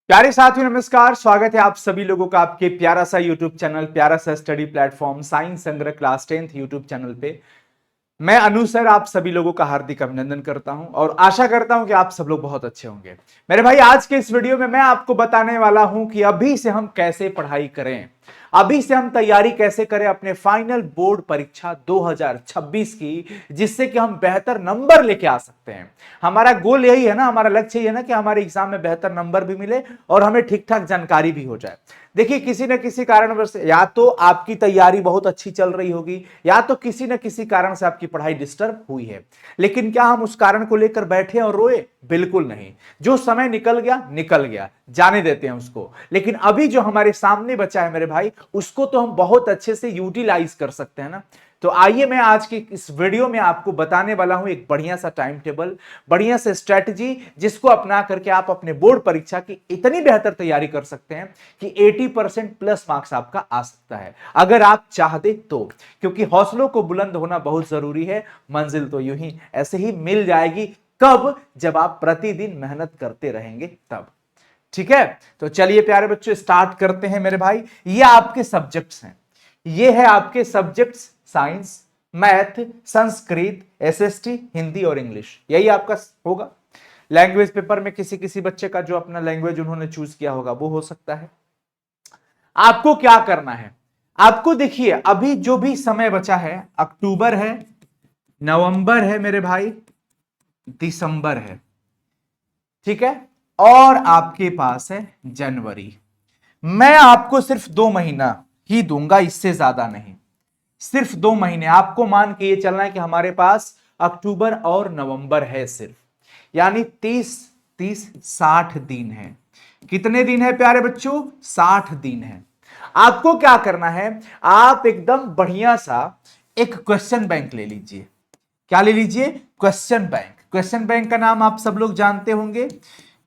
प्यारे साथियों नमस्कार। स्वागत है आप सभी लोगों का आपके प्यारा सा यूट्यूब चैनल, प्यारा सा स्टडी प्लेटफॉर्म साइंस संग्रह क्लास 10th यूट्यूब चैनल पे। मैं अनु सर आप सभी लोगों का हार्दिक अभिनंदन करता हूं और आशा करता हूं कि आप सब लोग बहुत अच्छे होंगे। मेरे भाई, आज के इस वीडियो में मैं आपको बताने वाला हूं कि अभी से हम कैसे पढ़ाई करें, अभी से हम तैयारी कैसे करें अपने फाइनल बोर्ड परीक्षा 2026 की, जिससे कि हम बेहतर नंबर लेके आ सकते हैं। हमारा गोल यही है ना, हमारा लक्ष्य यही है ना कि हमारे एग्जाम में बेहतर नंबर भी मिले और हमें ठीक ठाक जानकारी भी हो जाए। देखिए, किसी न किसी कारणवश या तो आपकी तैयारी बहुत अच्छी चल रही होगी या तो किसी न किसी कारण से आपकी पढ़ाई डिस्टर्ब हुई है, लेकिन क्या हम उस कारण को लेकर बैठे और रोए? बिल्कुल नहीं। जो समय निकल गया, जाने देते हैं उसको। लेकिन अभी जो हमारे सामने बचा है मेरे भाई, उसको तो हम बहुत अच्छे से यूटिलाइज कर सकते हैं ना। तो आइए, मैं आज की इस वीडियो में आपको बताने वाला हूं एक बढ़िया सा टाइम टेबल, बढ़िया सा स्ट्रेटजी, जिसको अपना करके आप अपने बोर्ड परीक्षा की इतनी बेहतर तैयारी कर सकते हैं कि 80% प्लस मार्क्स आपका आ सकता है, अगर आप चाहते तो। क्योंकि हौसलों को बुलंद होना बहुत जरूरी है। मंजिल तो यूं ही ऐसे ही मिल जाएगी। कब? जब आप प्रतिदिन मेहनत करते रहेंगे तब। ठीक है, तो चलिए प्यारे बच्चों, स्टार्ट करते हैं मेरे भाई। ये आपके सब्जेक्ट्स हैं, ये है आपके subjects, science, math, Sanskrit, SST, Hindi और इंग्लिश। यही आपका होगा। लैंग्वेज पेपर में किसी किसी बच्चे का जो अपना लैंग्वेज उन्होंने चूज किया होगा वो हो सकता है। आपको क्या करना है? आपको देखिए, अभी जो भी समय बचा है, अक्टूबर है, नवंबर है मेरे भाई, दिसंबर है, ठीक है, और आपके पास है जनवरी। मैं आपको सिर्फ 2 महीना ही दूंगा, इससे ज्यादा नहीं। सिर्फ 2 महीने आपको मान के ये चलना है कि हमारे पास अक्टूबर और नवंबर है सिर्फ, यानी 30 60 दिन है। कितने दिन है प्यारे बच्चों? 60 दिन है। आपको क्या करना है? आप एकदम बढ़िया सा एक क्वेश्चन बैंक ले लीजिए। क्या ले लीजिए? Question bank. क्वेश्चन बैंक का नाम आप सब लोग जानते होंगे।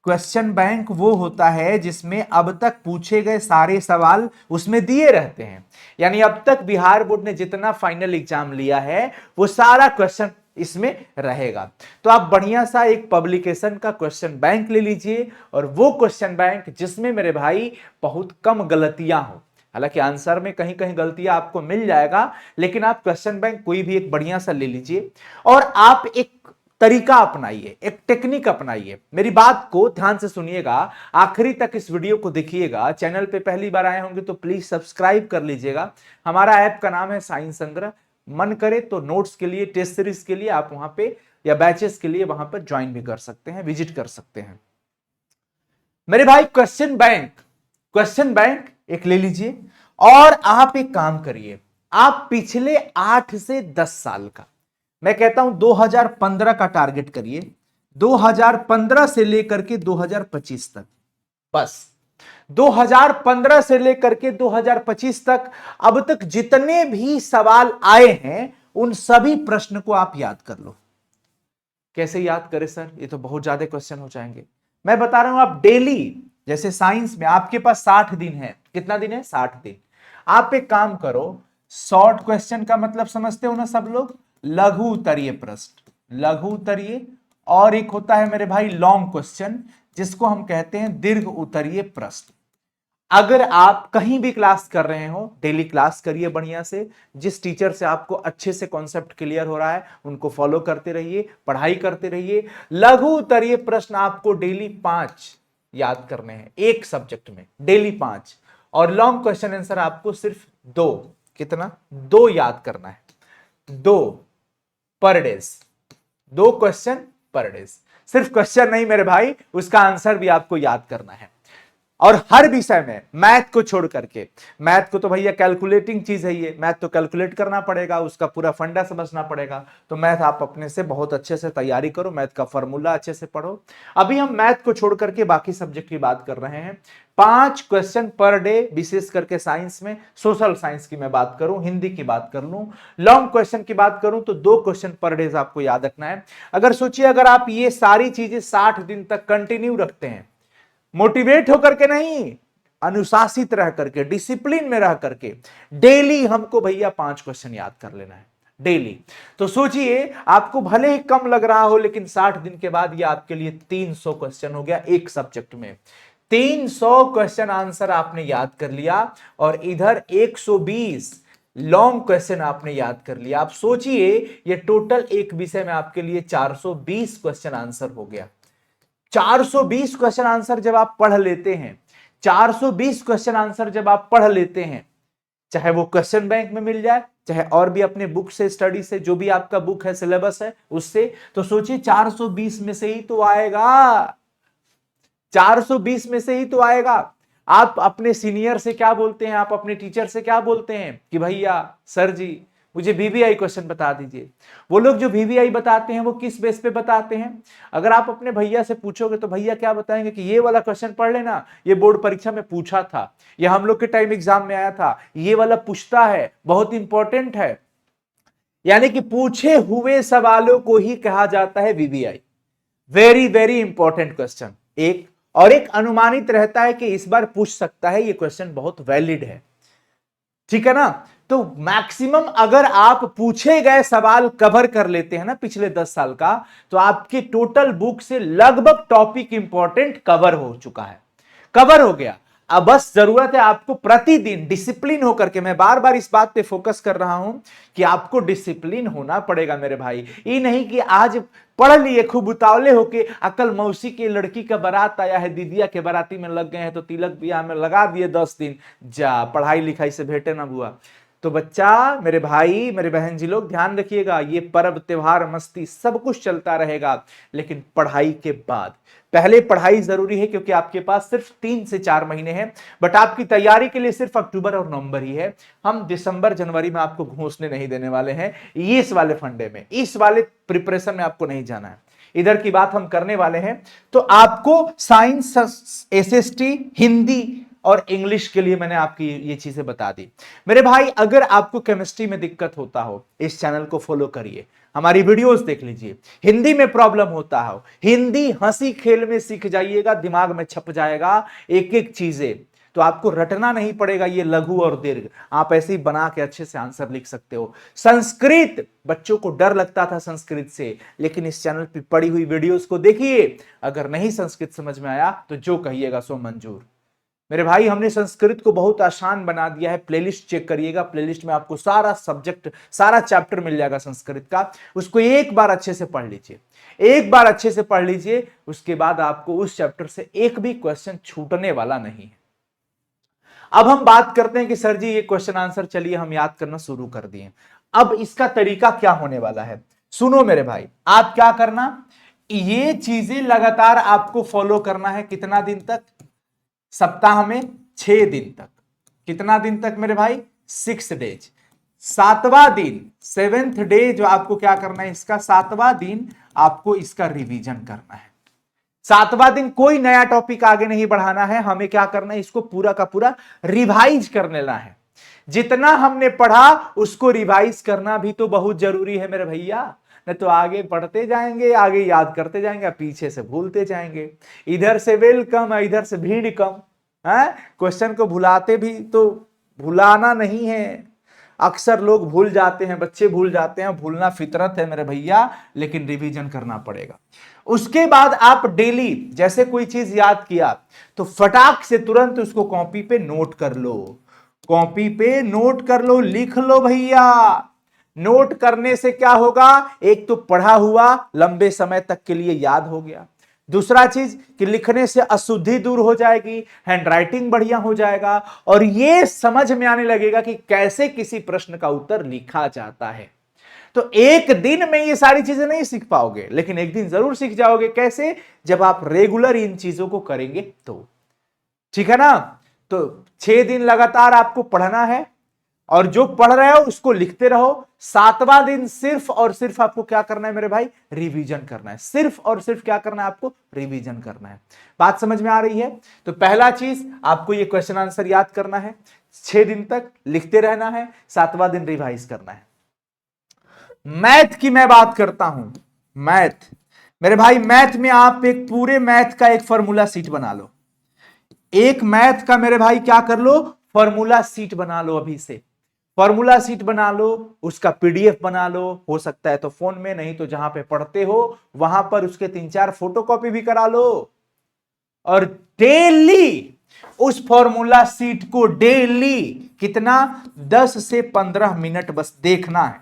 क्वेश्चन बैंक वो होता है जिसमें अब तक पूछे गए सारे सवाल उसमें दिए रहते हैं। यानी अब तक बिहार बोर्ड ने जितना फाइनल एग्जाम लिया है वो सारा क्वेश्चन इसमें रहेगा। तो आप बढ़िया सा एक पब्लिकेशन का क्वेश्चन बैंक ले लीजिए, और वो क्वेश्चन बैंक जिसमें मेरे भाई बहुत कम गलतियां हो। हालांकि आंसर में कहीं कहीं गलतियां आपको मिल जाएगा, लेकिन आप क्वेश्चन बैंक कोई भी एक बढ़िया सा ले लीजिए और आप एक तरीका अपनाइए, एक टेक्निक अपनाइए। मेरी बात को ध्यान से सुनिएगा, आखिरी तक इस वीडियो को देखिएगा। चैनल पे पहली बार आए होंगे तो प्लीज सब्सक्राइब कर लीजिएगा। हमारा ऐप का नाम है साइंस संग्रह। मन करे तो नोट्स के लिए, टेस्ट सीरीज के लिए आप वहां पे, या बैचेस के लिए वहां पर ज्वाइन भी कर सकते हैं, विजिट कर सकते हैं। मेरे भाई, क्वेश्चन बैंक एक ले लीजिए और आप एक काम करिए। आप पिछले 8 से 10 साल का, मैं कहता हूं 2015 का टारगेट करिए। 2015 से लेकर के 2025 तक, बस 2015 से लेकर के 2025 तक अब तक जितने भी सवाल आए हैं उन सभी प्रश्न को आप याद कर लो। कैसे याद करें सर? ये तो बहुत ज्यादा क्वेश्चन हो जाएंगे। मैं बता रहा हूं, आप डेली, जैसे साइंस में आपके पास 60 दिन है। कितना दिन है? 60 दिन। आप एक काम करो, शॉर्ट क्वेश्चन का मतलब समझते हो ना सब लोग? लघु उत्तरीय प्रश्न, लघु उत्तरीय, और एक होता है मेरे भाई लॉन्ग क्वेश्चन, जिसको हम कहते हैं दीर्घ उत्तरीय प्रश्न। अगर आप कहीं भी क्लास कर रहे हो, डेली क्लास करिए बढ़िया से। जिस टीचर से आपको अच्छे से कॉन्सेप्ट क्लियर हो रहा है उनको फॉलो करते रहिए, पढ़ाई करते रहिए। लघु उत्तरीय प्रश्न आपको डेली 5 याद करने हैं एक सब्जेक्ट में, डेली 5। और लॉन्ग क्वेश्चन आंसर आपको सिर्फ 2, कितना? 2 याद करना है। 2 पर डेज, 2 क्वेश्चन पर डेज। सिर्फ क्वेश्चन नहीं मेरे भाई, उसका आंसर भी आपको याद करना है। और हर विषय में, मैथ को छोड़ करके, मैथ को तो भैया कैलकुलेटिंग चीज है, ये मैथ तो कैलकुलेट करना पड़ेगा, उसका पूरा फंडा समझना पड़ेगा। तो मैथ आप अपने से बहुत अच्छे से तैयारी करो, मैथ का फॉर्मूला अच्छे से पढ़ो। अभी हम मैथ को छोड़ करके बाकी सब्जेक्ट की बात कर रहे हैं। 5 क्वेश्चन पर डे, विशेष करके साइंस में, सोशल साइंस की मैं बात करूं, हिंदी की बात कर लूं, लॉन्ग क्वेश्चन की बात करूं तो 2 क्वेश्चन पर डे आपको याद रखना है। अगर सोचिए, अगर आप ये सारी चीजें 60 दिन तक कंटिन्यू रखते हैं, मोटिवेट होकर के नहीं, अनुशासित रह करके, डिसिप्लिन में रह करके, डेली हमको भैया 5 क्वेश्चन याद कर लेना है डेली। तो सोचिए, आपको भले ही कम लग रहा हो, लेकिन 60 दिन के बाद ये आपके लिए 300 क्वेश्चन हो गया एक सब्जेक्ट में। 300 क्वेश्चन आंसर आपने याद कर लिया और इधर 120 लॉन्ग क्वेश्चन आपने याद कर लिया। आप सोचिए ये टोटल एक विषय में आपके लिए 420 क्वेश्चन आंसर हो गया। 420 क्वेश्चन आंसर जब आप पढ़ लेते हैं, 420 क्वेश्चन आंसर जब आप पढ़ लेते हैं, चाहे वो क्वेश्चन बैंक में मिल जाए, चाहे और भी अपने बुक से, स्टडी से, जो भी आपका बुक है, सिलेबस है उससे, तो सोचिए 420 में से ही तो आएगा, 420 में से ही तो आएगा। आप अपने सीनियर से क्या बोलते हैं, आप अपने टीचर से क्या बोलते हैं कि भैया सर जी मुझे वीवीआई क्वेश्चन बता दीजिए। वो लोग जो वीवीआई बताते हैं वो किस बेस पे बताते हैं? अगर आप अपने भैया से पूछोगे तो भैया क्या बताएंगे कि ये वाला क्वेश्चन पढ़ लेना, ये बोर्ड परीक्षा में पूछा था, ये हम लोग के टाइम एग्जाम में आया था, ये वाला पूछता है, बहुत इंपॉर्टेंट है। यानी कि पूछे हुए सवालों को ही कहा जाता है VVI. Very very important question. एक और एक अनुमानित रहता है कि इस बार पूछ सकता है, ये क्वेश्चन बहुत वैलिड है, ठीक है ना। तो मैक्सिमम अगर आप पूछे गए सवाल कवर कर लेते हैं ना पिछले 10 साल का, तो आपके टोटल बुक से लगभग टॉपिक इंपॉर्टेंट कवर हो चुका है, कवर हो गया। अब बस जरूरत है आपको प्रतिदिन डिसिप्लिन होकर के, मैं बार बार इस बात पे फोकस कर रहा हूं कि आपको डिसिप्लिन होना पड़ेगा मेरे भाई। ये नहीं कि आज पढ़ लिए खूब उतावले होके, अकल मौसी की लड़की का बारात आया है, दीदिया के बाराती में लग गए हैं तो तिलक बियाह में लगा दिए 10 दिन, जा पढ़ाई लिखाई से भेंटे ना हुआ। तो बच्चा, मेरे भाई मेरे बहन जी लोग ध्यान रखिएगा, ये पर्व त्योहार मस्ती सब कुछ चलता रहेगा, लेकिन पढ़ाई के बाद, पहले पढ़ाई जरूरी है क्योंकि आपके पास सिर्फ 3 से 4 महीने हैं, बट आपकी तैयारी के लिए सिर्फ अक्टूबर और नवंबर ही है। हम दिसंबर जनवरी में आपको घूसने नहीं देने वाले हैं, ये इस वाले फंडे में, इस वाले प्रिपरेशन में आपको नहीं जाना है, इधर की बात हम करने वाले हैं। तो आपको साइंस, एसएसटी, हिंदी और इंग्लिश के लिए मैंने आपकी ये चीजें बता दी। मेरे भाई अगर आपको केमिस्ट्री में दिक्कत होता हो, इस चैनल को फॉलो करिए, हमारी वीडियोस देख लीजिए। हिंदी में प्रॉब्लम होता हो, हिंदी हंसी खेल में सीख जाइएगा, दिमाग में छप जाएगा एक एक चीजें, तो आपको रटना नहीं पड़ेगा ये लघु और दीर्घ, आप ऐसे ही बना के अच्छे से आंसर लिख सकते हो। संस्कृत, बच्चों को डर लगता था संस्कृत से, लेकिन इस चैनल पे पड़ी हुई वीडियोस को देखिए, अगर नहीं संस्कृत समझ में आया तो जो कहिएगा सो मंजूर। मेरे भाई हमने संस्कृत को बहुत आसान बना दिया है, प्लेलिस्ट चेक करिएगा, प्लेलिस्ट में आपको सारा सब्जेक्ट, सारा चैप्टर मिल जाएगा संस्कृत का, उसको एक बार अच्छे से पढ़ लीजिए, एक बार अच्छे से पढ़ लीजिए, उसके बाद आपको उस चैप्टर से एक भी क्वेश्चन छूटने वाला नहीं है। अब हम बात करते हैं कि सर जी ये क्वेश्चन आंसर चलिए हम याद करना शुरू कर दिए, अब इसका तरीका क्या होने वाला है? सुनो मेरे भाई, आप क्या करना, ये चीजें लगातार आपको फॉलो करना है। कितना दिन तक? सप्ताह में 6 दिन तक। कितना दिन तक मेरे भाई? 6 डेज। 7वां दिन, 7th डे जो आपको क्या करना है, इसका 7वां दिन आपको इसका रिवीजन करना है। 7वां दिन कोई नया टॉपिक आगे नहीं बढ़ाना है, हमें क्या करना है, इसको पूरा का पूरा रिवाइज कर लेना है। जितना हमने पढ़ा उसको रिवाइज करना भी तो बहुत जरूरी है मेरे भैया, नहीं तो आगे पढ़ते जाएंगे, आगे याद करते जाएंगे, पीछे से भूलते जाएंगे। इधर से वेलकम है, इधर से भीड़ कम है। क्वेश्चन को भुलाते भी तो भुलाना नहीं है, अक्सर लोग भूल जाते हैं, बच्चे भूल जाते हैं, भूलना फितरत है मेरे भैया, लेकिन रिवीजन करना पड़ेगा। उसके बाद आप डेली जैसे कोई चीज याद किया तो फटाक से तुरंत उसको कॉपी पे नोट कर लो, कॉपी पे नोट कर लो, लिख लो भैया। नोट करने से क्या होगा, एक तो पढ़ा हुआ लंबे समय तक के लिए याद हो गया, दूसरा चीज कि लिखने से अशुद्धि दूर हो जाएगी, हैंडराइटिंग बढ़िया हो जाएगा, और ये समझ में आने लगेगा कि कैसे किसी प्रश्न का उत्तर लिखा जाता है। तो एक दिन में ये सारी चीजें नहीं सीख पाओगे, लेकिन एक दिन जरूर सीख जाओगे। कैसे? जब आप रेगुलर इन चीजों को करेंगे तो, ठीक है ना। तो 6 दिन लगातार आपको पढ़ना है, और जो पढ़ रहे हो उसको लिखते रहो। 7वां दिन सिर्फ और सिर्फ आपको क्या करना है मेरे भाई? रिवीजन करना है। सिर्फ और सिर्फ क्या करना है आपको? रिवीजन करना है। बात समझ में आ रही है? तो पहला चीज आपको ये क्वेश्चन आंसर याद करना है, 6 दिन तक लिखते रहना है, 7वां दिन रिवाइज करना है। मैथ की मैं बात करता हूं, मैथ मेरे भाई, मैथ में आप एक पूरे मैथ का एक फॉर्मूला सीट बना लो, एक मैथ का मेरे भाई क्या कर लो, फॉर्मूला सीट बना लो। अभी से फॉर्मूला सीट बना लो, उसका पीडीएफ बना लो, हो सकता है तो फोन में, नहीं तो जहां पे पढ़ते हो वहां पर उसके 3-4 फोटोकॉपी भी करा लो, और डेली उस फॉर्मूला सीट को डेली कितना 10 से 15 मिनट बस देखना है।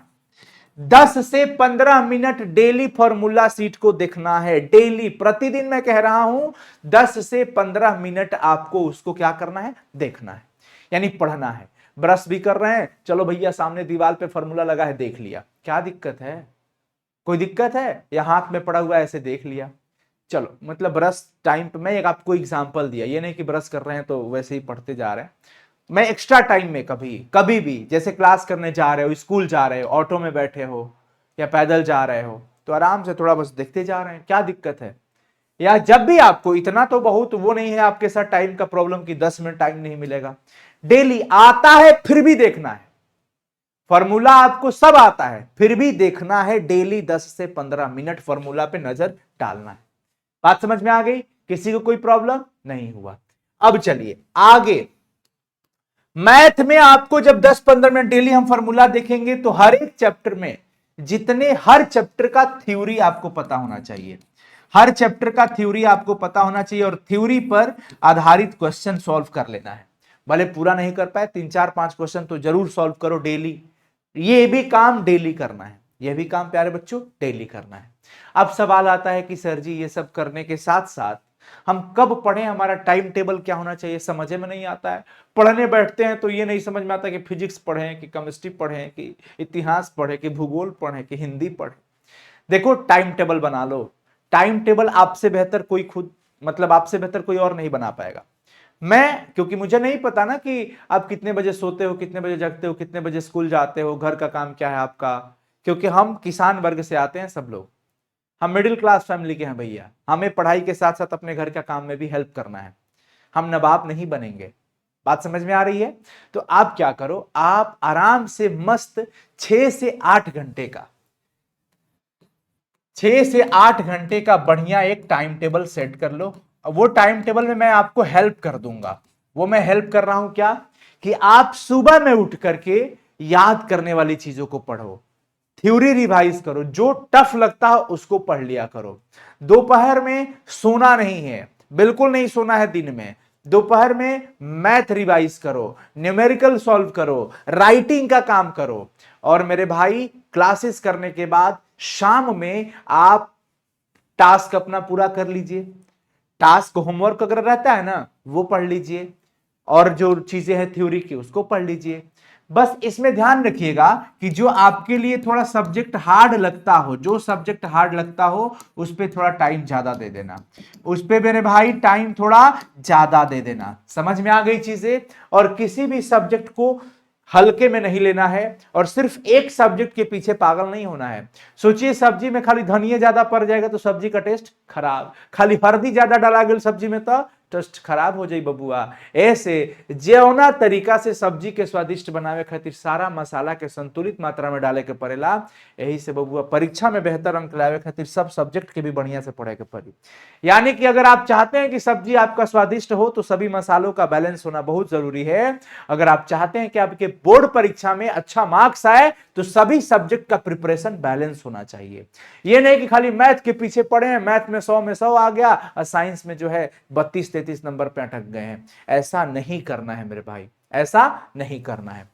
10 से 15 मिनट डेली फॉर्मूला सीट को देखना है। डेली, प्रतिदिन मैं कह रहा हूं 10 से 15 मिनट आपको उसको क्या करना है, देखना है, यानी पढ़ना है। ब्रश भी कर रहे हैं, चलो भैया सामने दीवार पे फॉर्मूला लगा है देख लिया, क्या दिक्कत है, कोई दिक्कत है, या हाथ में पड़ा हुआ है ऐसे देख लिया, चलो मतलब ब्रश टाइम पे। मैं एक आपको एग्जांपल दिया, ये नहीं कि ब्रश कर रहे हैं तो वैसे ही पढ़ते जा रहे हैं। मैं एक्स्ट्रा टाइम में कभी भी जैसे क्लास करने जा रहे हो, स्कूल जा रहे हो, ऑटो में बैठे हो या पैदल जा रहे हो, तो आराम से थोड़ा बस देखते जा रहे हैं, क्या दिक्कत है। या जब भी आपको, इतना तो बहुत वो नहीं है आपके साथ टाइम का प्रॉब्लम कि 10 मिनट टाइम नहीं मिलेगा, डेली आता है फिर भी देखना है, फॉर्मूला आपको सब आता है फिर भी देखना है, डेली 10 से 15 मिनट फॉर्मूला पे नजर डालना है। बात समझ में आ गई, किसी को कोई प्रॉब्लम नहीं हुआ। अब चलिए आगे, मैथ में आपको जब 10-15 मिनट डेली हम फॉर्मूला देखेंगे तो हर एक चैप्टर में हर चैप्टर का थ्योरी आपको पता होना चाहिए, हर चैप्टर का थ्योरी आपको पता होना चाहिए, और थ्योरी पर आधारित क्वेश्चन सॉल्व कर लेना है। भले पूरा नहीं कर पाए, 3-4-5 क्वेश्चन तो जरूर सॉल्व करो डेली। ये भी काम डेली करना है, यह भी काम प्यारे बच्चों डेली करना है। अब सवाल आता है कि सर जी ये सब करने के साथ साथ हम कब पढ़ें, हमारा टाइम टेबल क्या होना चाहिए, समझ में नहीं आता है। पढ़ने बैठते हैं तो ये नहीं समझ में आता कि फिजिक्स पढ़ें कि केमिस्ट्री पढ़ें कि इतिहास पढ़ें कि भूगोल पढ़ें कि हिंदी पढ़ें। देखो टाइम टेबल बना लो, टाइम टेबल आपसे बेहतर कोई खुद, मतलब आपसे बेहतर कोई और नहीं बना पाएगा। मैं, क्योंकि मुझे नहीं पता ना कि आप कितने बजे सोते हो, कितने बजे जगते हो, कितने बजे स्कूल जाते हो, घर का काम क्या है आपका, क्योंकि हम किसान वर्ग से आते हैं सब लोग, हम मिडिल क्लास फैमिली के हैं भैया, हमें पढ़ाई के साथ साथ अपने घर का काम में भी हेल्प करना है, हम नवाब नहीं बनेंगे। बात समझ में आ रही है। तो आप क्या करो, आप आराम से मस्त 6 से 8 घंटे का 6 से 8 घंटे का बढ़िया एक टाइम टेबल सेट कर लो। वो टाइम टेबल में मैं आपको हेल्प कर दूंगा। वो मैं हेल्प कर रहा हूं क्या, कि आप सुबह में उठ करके याद करने वाली चीजों को पढ़ो, थ्योरी रिवाइज करो, जो टफ लगता है उसको पढ़ लिया करो। दोपहर में सोना नहीं है, बिल्कुल नहीं सोना है दिन में। दोपहर में मैथ रिवाइज करो, न्यूमेरिकल सॉल्व करो, राइटिंग का काम करो, और मेरे भाई क्लासेस करने के बाद शाम में आप टास्क अपना पूरा कर लीजिए। टास्क होमवर्क अगर रहता है ना वो पढ़ लीजिए, और जो चीजें हैं थ्योरी की उसको पढ़ लीजिए। बस इसमें ध्यान रखिएगा कि जो आपके लिए थोड़ा सब्जेक्ट हार्ड लगता हो, जो सब्जेक्ट हार्ड लगता हो उस पर थोड़ा टाइम ज्यादा दे देना, उस पे मेरे भाई टाइम थोड़ा ज्यादा दे देना। समझ में आ गई चीजें। और किसी भी सब्जेक्ट को हल्के में नहीं लेना है, और सिर्फ एक सब्जेक्ट के पीछे पागल नहीं होना है। सोचिए सब्जी में खाली धनिया ज्यादा पड़ जाएगा तो सब्जी का टेस्ट खराब, खाली हल्दी ज्यादा डाला गया सब्जी में तो टेस्ट खराब हो जाए बबुआ। ऐसे जौना तरीका से सब्जी के स्वादिष्ट बनावे खातिर सारा मसाला के संतुलित मात्रा में डाले के पड़ेला। यही से बबुआ परीक्षा में बेहतर अंक लावे खातिर सब सब्जेक्ट के भी बढ़िया से पढ़े के पड़ी। यानी कि अगर आप चाहते हैं कि सब्जी आपका स्वादिष्ट हो तो सभी मसालों का बैलेंस होना बहुत जरूरी है। अगर आप चाहते हैं कि आपके बोर्ड परीक्षा में अच्छा मार्क्स आए तो सभी सब्जेक्ट का प्रिपरेशन बैलेंस होना चाहिए। यह नहीं कि खाली मैथ के पीछे पढ़े हैं, मैथ में 100 में 100 आ गया और साइंस में जो है 32-33 नंबर पे अटक गए हैं। ऐसा नहीं करना है मेरे भाई, ऐसा नहीं करना है।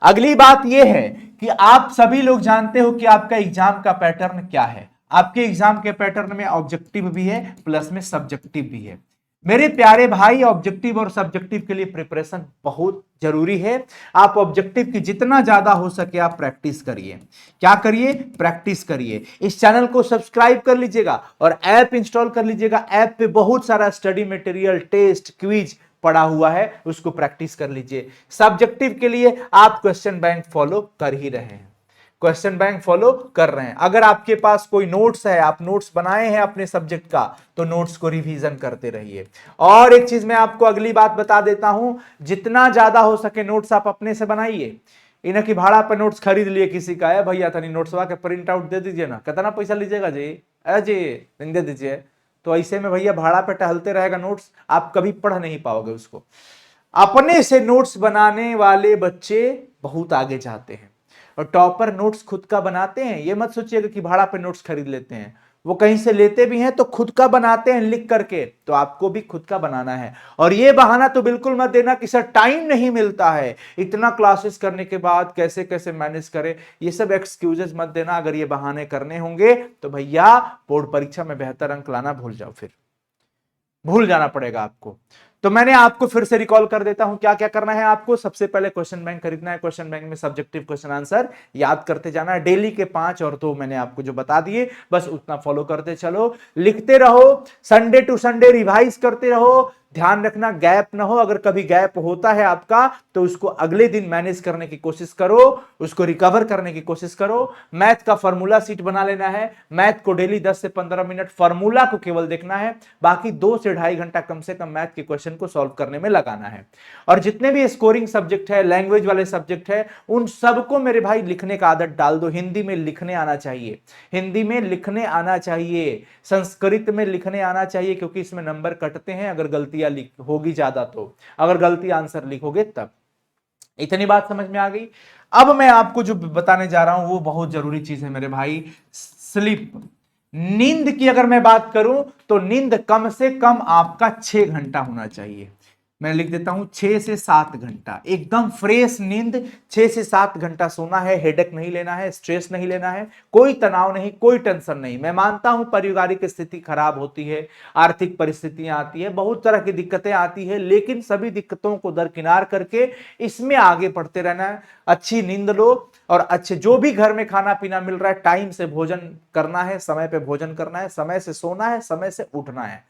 अगली बात यह है कि आप सभी लोग जानते हो कि आपका एग्जाम का पैटर्न क्या है। आपके एग्जाम के पैटर्न में ऑब्जेक्टिव भी है प्लस में सब्जेक्टिव भी है। मेरे प्यारे भाई, ऑब्जेक्टिव और सब्जेक्टिव के लिए प्रिपरेशन बहुत जरूरी है। आप ऑब्जेक्टिव की जितना ज्यादा हो सके आप प्रैक्टिस करिए। क्या करिए? प्रैक्टिस करिए। इस चैनल को सब्सक्राइब कर लीजिएगा और ऐप इंस्टॉल कर लीजिएगा। ऐप पे बहुत सारा स्टडी मटेरियल, टेस्ट, क्विज पड़ा हुआ है, उसको प्रैक्टिस कर लीजिए। सब्जेक्टिव के लिए आप क्वेश्चन बैंक फॉलो कर ही रहे हैं, क्वेश्चन बैंक फॉलो कर रहे हैं। अगर आपके पास कोई नोट्स है, आप नोट्स बनाए हैं अपने सब्जेक्ट का, तो नोट्स को रिवीजन करते रहिए। और एक चीज मैं आपको अगली बात बता देता हूं, जितना ज्यादा हो सके नोट्स आप अपने से बनाइए। इन्हें कि भाड़ा पर नोट्स खरीद लिए किसी का है, भैया था नहीं नोट्सवा के प्रिंट आउट दे दीजिए ना, कितना पैसा लीजिएगा जी? अजय दे दीजिए। तो ऐसे में भैया भाड़ा पे टहलते रहेगा नोट्स, आप कभी पढ़ नहीं पाओगे उसको। अपने से नोट्स बनाने वाले बच्चे बहुत आगे जाते हैं, और टॉपर नोट्स खुद का बनाते हैं। ये मत सोचिएगा कि भाड़ा पे नोट्स खरीद लेते हैं, वो कहीं से लेते भी हैं तो खुद का बनाते हैं लिख करके, तो आपको भी खुद का बनाना है। और ये बहाना तो बिल्कुल मत देना कि सर टाइम नहीं मिलता है, इतना क्लासेस करने के बाद कैसे कैसे मैनेज करें, ये सब एक्सक्यूजेस मत देना। अगर ये बहाने करने होंगे तो भैया बोर्ड परीक्षा में बेहतर अंक लाना भूल जाओ, फिर भूल जाना पड़ेगा आपको। तो मैंने आपको फिर से रिकॉल कर देता हूं क्या क्या करना है आपको। सबसे पहले क्वेश्चन बैंक खरीदना है, क्वेश्चन बैंक में सब्जेक्टिव क्वेश्चन आंसर याद करते जाना है, डेली के 5 और 2 मैंने आपको जो बता दिए बस उतना फॉलो करते चलो, लिखते रहो, संडे टू संडे रिवाइज करते रहो। ध्यान रखना गैप ना हो, अगर कभी गैप होता है आपका तो उसको अगले दिन मैनेज करने की कोशिश करो, उसको रिकवर करने की कोशिश करो। मैथ का फॉर्मूला सीट बना लेना है, मैथ को डेली 10 से 15 मिनट फॉर्मूला को केवल देखना है, बाकी 2 से 2.5 घंटा कम से कम मैथ के क्वेश्चन को सॉल्व करने में लगाना है। और जितने भी स्कोरिंग सब्जेक्ट है, लैंग्वेज वाले सब्जेक्ट है, उन सबको मेरे भाई लिखने का आदत डाल दो। हिंदी में लिखने आना चाहिए, हिंदी में लिखने आना चाहिए, संस्कृत में लिखने आना चाहिए, क्योंकि इसमें नंबर कटते हैं अगर गलतियां होगी ज्यादा, तो अगर गलती आंसर लिखोगे तब। इतनी बात समझ में आ गई। अब मैं आपको जो बताने जा रहा हूं वो बहुत जरूरी चीज है मेरे भाई, स्लीप। नींद की अगर मैं बात करूं तो नींद कम से कम आपका 6 घंटा होना चाहिए। मैं लिख देता हूं 6 से 7 घंटा, एकदम फ्रेश नींद 6 से 7 घंटा सोना है। हेडेक नहीं लेना है, स्ट्रेस नहीं लेना है, कोई तनाव नहीं, कोई टेंशन नहीं। मैं मानता हूं पारिवारिक स्थिति खराब होती है, आर्थिक परिस्थितियां आती है, बहुत तरह की दिक्कतें आती है, लेकिन सभी दिक्कतों को दरकिनार करके इसमें आगे बढ़ते रहना है। अच्छी नींद लो और अच्छे जो भी घर में खाना पीना मिल रहा है टाइम से भोजन करना है, समय पे भोजन करना है, समय से सोना है, समय से उठना है।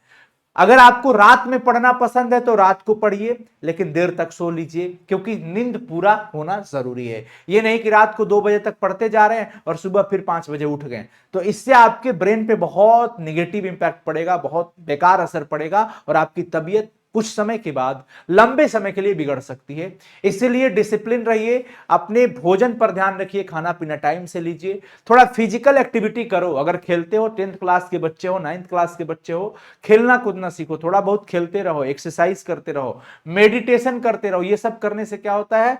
अगर आपको रात में पढ़ना पसंद है तो रात को पढ़िए, लेकिन देर तक सो लीजिए, क्योंकि नींद पूरा होना जरूरी है। ये नहीं कि रात को 2 बजे तक पढ़ते जा रहे हैं और सुबह फिर 5 बजे उठ गए, तो इससे आपके ब्रेन पे बहुत निगेटिव इंपैक्ट पड़ेगा, बहुत बेकार असर पड़ेगा और आपकी तबीयत कुछ समय के बाद लंबे समय के लिए बिगड़ सकती है। इसीलिए डिसिप्लिन रहिए, अपने भोजन पर ध्यान रखिए, खाना पीना टाइम से लीजिए, थोड़ा फिजिकल एक्टिविटी करो। अगर खेलते हो, 10th क्लास के बच्चे हो, 9th क्लास के बच्चे हो, खेलना कूदना सीखो, थोड़ा बहुत खेलते रहो, एक्सरसाइज करते रहो, मेडिटेशन करते रहो। ये सब करने से क्या होता है,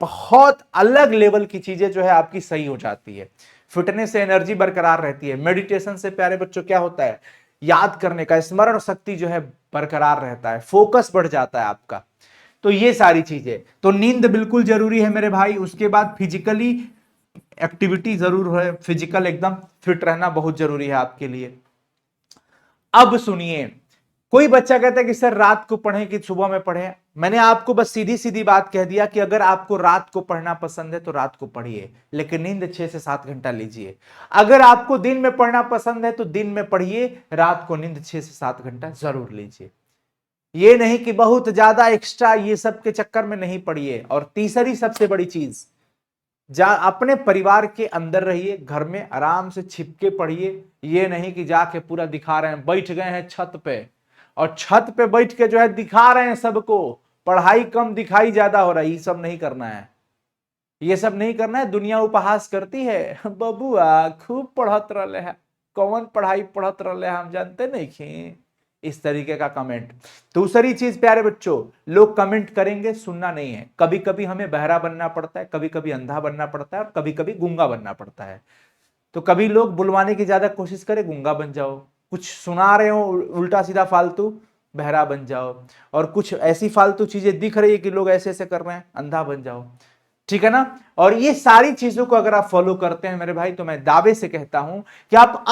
बहुत अलग लेवल की चीजें जो है आपकी सही हो जाती है। फिटनेस से एनर्जी बरकरार रहती है। मेडिटेशन से प्यारे बच्चों क्या होता है, याद करने का स्मरण शक्ति जो है बरकरार रहता है, फोकस बढ़ जाता है आपका। तो ये सारी चीजें, तो नींद बिल्कुल जरूरी है मेरे भाई। उसके बाद फिजिकली एक्टिविटी जरूर है, फिजिकल एकदम फिट रहना बहुत जरूरी है आपके लिए। अब सुनिए, कोई बच्चा कहता है कि सर रात को पढ़ें कि सुबह में पढ़ें। मैंने आपको बस सीधी सीधी बात कह दिया कि अगर आपको रात को पढ़ना पसंद है तो रात को पढ़िए, लेकिन नींद 6 से 7 घंटा लीजिए। अगर आपको दिन में पढ़ना पसंद है तो दिन में पढ़िए, रात को नींद 6 से 7 घंटा जरूर लीजिए। ये नहीं कि बहुत ज्यादा एक्स्ट्रा ये सब के चक्कर में नहीं पढ़िए। और तीसरी सबसे बड़ी चीज, अपने परिवार के अंदर रहिए, घर में आराम से छिपके पढ़िए। ये नहीं कि जाके पूरा दिखा रहे हैं, बैठ गए हैं छत पे और छत पे बैठ के जो है दिखा रहे हैं सबको, पढ़ाई कम दिखाई ज्यादा हो रहा है। ये सब नहीं करना है, ये सब नहीं करना है। दुनिया उपहास करती है, बबुआ खूब पढ़त रहे है, कौन पढ़ाई पढ़त रहे हम जानते नहीं खे, इस तरीके का कमेंट। दूसरी चीज प्यारे बच्चों, लोग कमेंट करेंगे, सुनना नहीं है। कभी कभी हमें बहरा बनना पड़ता है, कभी कभी अंधा बनना पड़ता है और कभी कभी गूंगा बनना पड़ता है। तो कभी लोग बुलवाने की ज्यादा कोशिश करें, गूंगा बन जाओ। कुछ सुना रहे हो उल्टा सीधा फालतू, बहरा बन जाओ। और कुछ ऐसी फालतू चीजें दिख रही है कि लोग ऐसे ऐसे कर रहे हैं, अंधा बन जाओ। ठीक है ना। और ये सारी चीजों को अगर आप फॉलो करते हैं मेरे भाई, तो मैं दावे से कहता हूं कि आप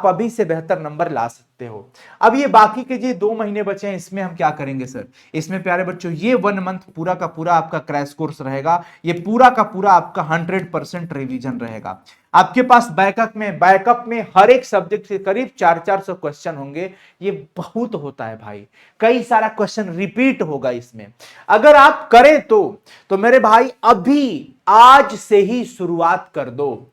अभी से बेहतर नंबर ला सकते हो। अब ये बाकी के जो 2 महीने बचे हैं, इसमें हम क्या करेंगे सर, इसमें प्यारे बच्चों ये 1 मंथ पूरा का पूरा आपका क्रैश कोर्स रहेगा। ये पूरा का पूरा आपका 100% रिवीजन रहेगा। आपके पास बैकअप में हर एक सब्जेक्ट से करीब 400 क्वेश्चन होंगे। ये बहुत होता है भाई, कई सारा क्वेश्चन रिपीट होगा इसमें। अगर आप करें तो मेरे भाई अभी आज से ही शुरुआत कर दो,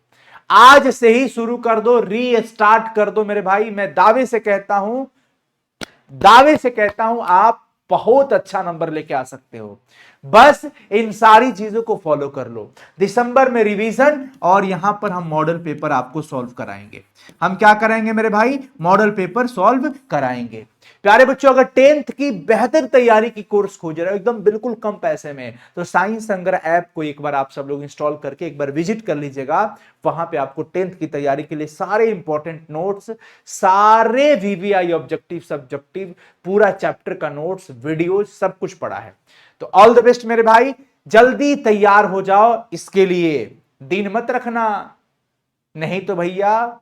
आज से ही शुरू कर दो, रीस्टार्ट कर दो मेरे भाई। मैं दावे से कहता हूं आप बहुत अच्छा नंबर लेके आ सकते हो। बस इन सारी चीजों को फॉलो कर लो। दिसंबर में रिवीजन और यहां पर हम मॉडल पेपर आपको सॉल्व कराएंगे। हम क्या कराएंगे मेरे भाई? मॉडल पेपर सॉल्व कराएंगे। प्यारे बच्चों, अगर 10th की बेहतर तैयारी की कोर्स खोज रहे हो एकदम बिल्कुल कम पैसे में, तो साइंस संग्रह ऐप को एक बार आप सब लोग इंस्टॉल करके एक बार विजिट कर लीजिएगा। वहां पे आपको 10th की तैयारी के लिए सारे इंपॉर्टेंट नोट्स, सारे वीवीआई ऑब्जेक्टिव सब्जेक्टिव, पूरा चैप्टर का नोट्स, वीडियो, सब कुछ पड़ा है। तो ऑल द बेस्ट मेरे भाई, जल्दी तैयार हो जाओ। इसके लिए दिन मत रखना, नहीं तो भैया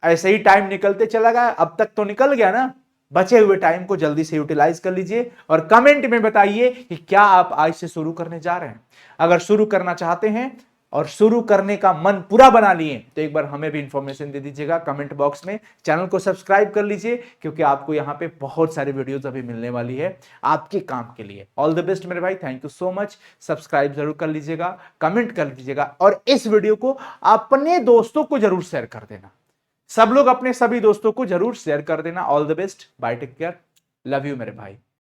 ऐसे ही टाइम निकलते चला गया। अब तक तो निकल गया ना, बचे हुए टाइम को जल्दी से यूटिलाइज कर लीजिए और कमेंट में बताइए कि क्या आप आज से शुरू करने जा रहे हैं। अगर शुरू करना चाहते हैं और शुरू करने का मन पूरा बना लिए तो एक बार हमें भी इंफॉर्मेशन दे दीजिएगा कमेंट बॉक्स में। चैनल को सब्सक्राइब कर लीजिए, क्योंकि आपको यहां पे बहुत सारी वीडियोस अभी मिलने वाली है आपके काम के लिए। ऑल द बेस्ट मेरे भाई, thank you so much. Subscribe जरूर कर लीजिएगा, कमेंट कर लीजिएगा और इस वीडियो को अपने दोस्तों को जरूर शेयर कर देना। सब लोग अपने सभी दोस्तों को जरूर शेयर कर देना। All the best, bye, take care, love you मेरे भाई।